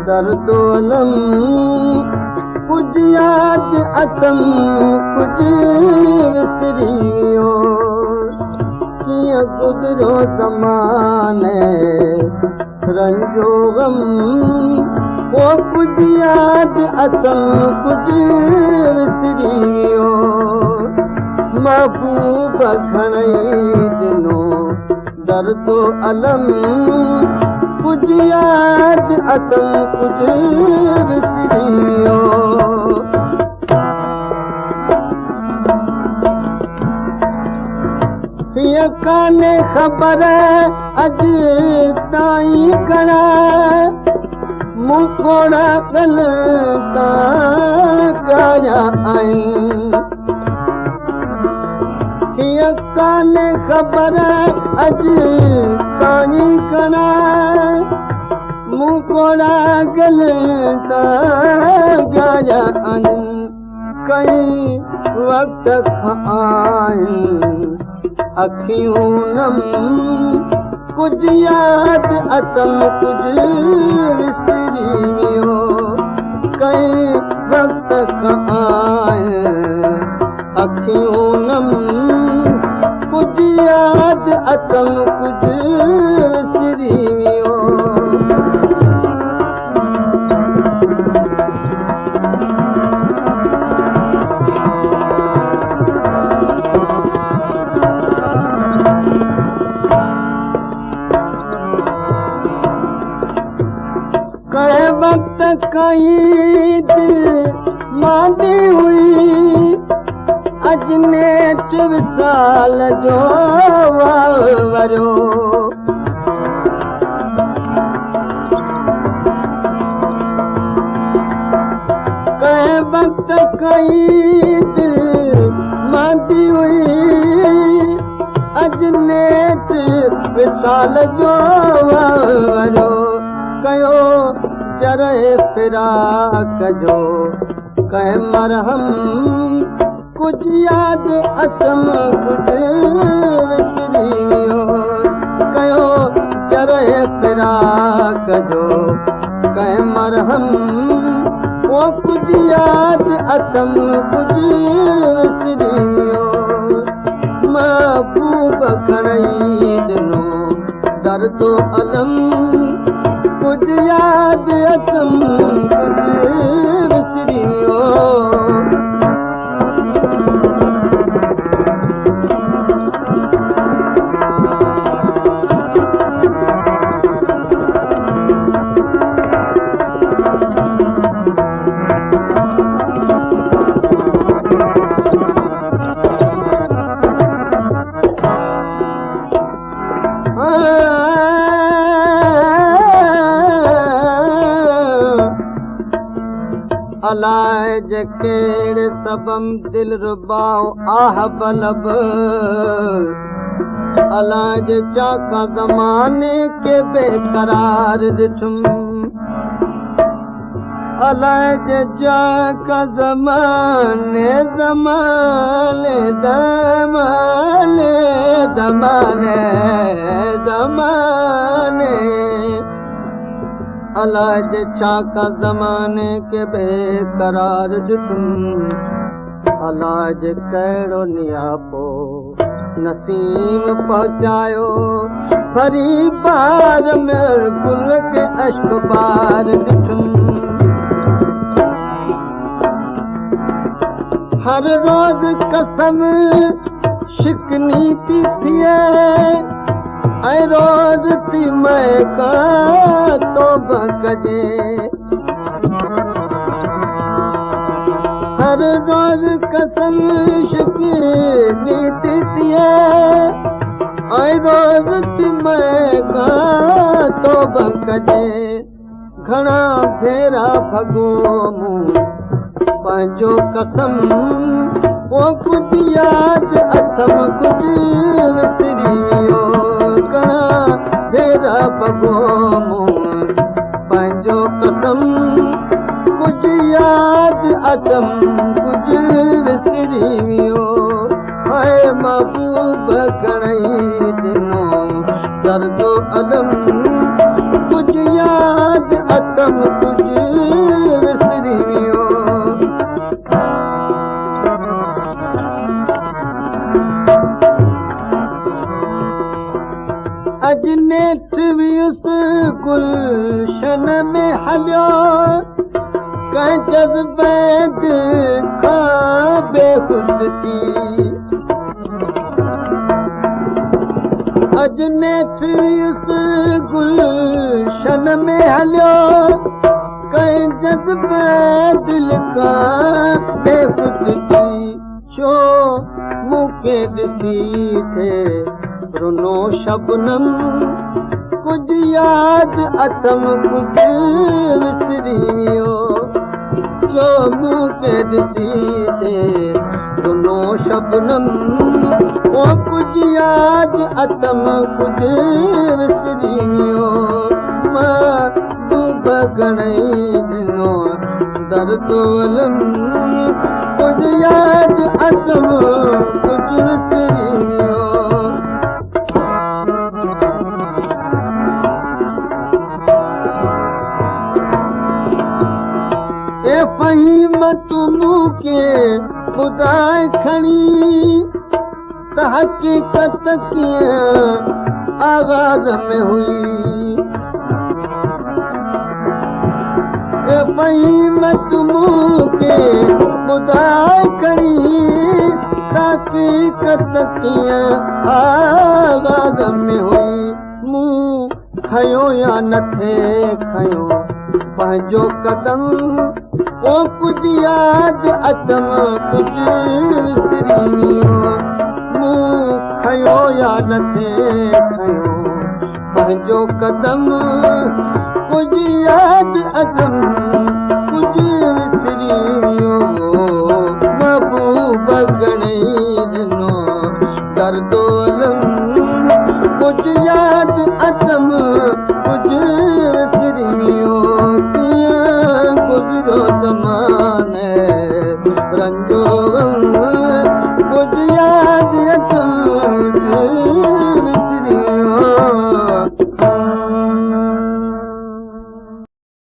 दर्दो अलम कुछ याद अतम कुछ विसरी वियो कीअं गुज़रो ज़माने रंजो गम वो कुछ याद अतम कुछ विसरी वियो महबूब खणई दिनो दर्दो अलम कुछ याद अतम कुछ विसरी वियो हीअ कान्हे ख़बर अॼु ताईं घणा मूं कोड़ा गल ॻाल्हिया आहिनि हीअ कान्हे ख़बर अॼु ताईं घणा मूं कोड़ा गल ॻाल्हिया आहिनि कई वक़्त खां आहिनि अखियूं नम कुछ याद अतम कुछ विसरी वियो कई वक़्त खां आहिनि अखियूं नम कुछ याद अतम कुछ विसरी वियो कई वक़्त कई दिल मांदी हुई अॼु नेठ विसाल जो वरियो कई वक़्त कई दिल मांदी हुई अॼु नेठ विसाल जो वरियो कयो जरे फिराक जो कह मरहम कुछ याद अतम कुछ विसरी वियो कयो जरे फिराक जो कह मरहम वो कुछ याद अतम कुछ विसरी वियो महबूब खणई दिनो दर्दो अलम कुछ याद अतम कुछ विसरी वियो अलाए जे कहिड़े सबम दिल रुबाओ आह बलब अलाए जे चाका ज़माने के बेकरार ॾिठुम अलाए जे चाका ज़माने ज़माने ज़माने ज़माने ज़माने अलाए जे चाका ज़माने के बेकरार ॾिठुम अलाए जे कहिड़ो नियापो नसीम पहुचायो फरी बार में गुल के अश्क बार ॾिठुम हर रोज़ कसम शिकनी थी थिए ऐं रोज़ थी महका तौबा कजे हर रोज़ कसम शिकनी थी थिए ऐं रोज़ थी महका तौबा कजे घणा भेरा भॻो मूं पंहिंजो कसम वो कुछ याद अथम कुछ विसरी वियो घणा भेरा भॻो मूं पंहिंजो कसम कुछ याद अथम कुछ विसरी वियो हाय महबूब घणई दिनो दर्दो अलम कुछ याद अथम कुछ शन में हलियो कंहिं जज़्बैद खां बेखुद थी अॼु नेठियुसि गुलशन में हलियो कंहिं जज़्बैद खां बेखुद थी छो मूंखे ॾिसी थे रुनो शबनम कुझु यादि अथम कुझु विसरी वियो छो मूंखे ॾिसी थे रुनो शबनम ओ कुझु यादि अथम कुझु विसरी वियो महबूब घणई ॾिनो दर्दो अलम कुझु यादि अथम कुझु विसरी वियो तूं मूंखे ॿुधाए खणी त हक़ीक़त कीअं आवाज़ में हुई तूं मूंखे ॿुधाए खणी त हक़ीक़त कीअं आवाज़ में हुई मूं खयो या नथे खयो पंहिंजो कदम ओ कुझु यादि अथम कुझु विसरी वियो मूं खयो या नथे खयो पंहिंजो कदम कुझु यादि अथम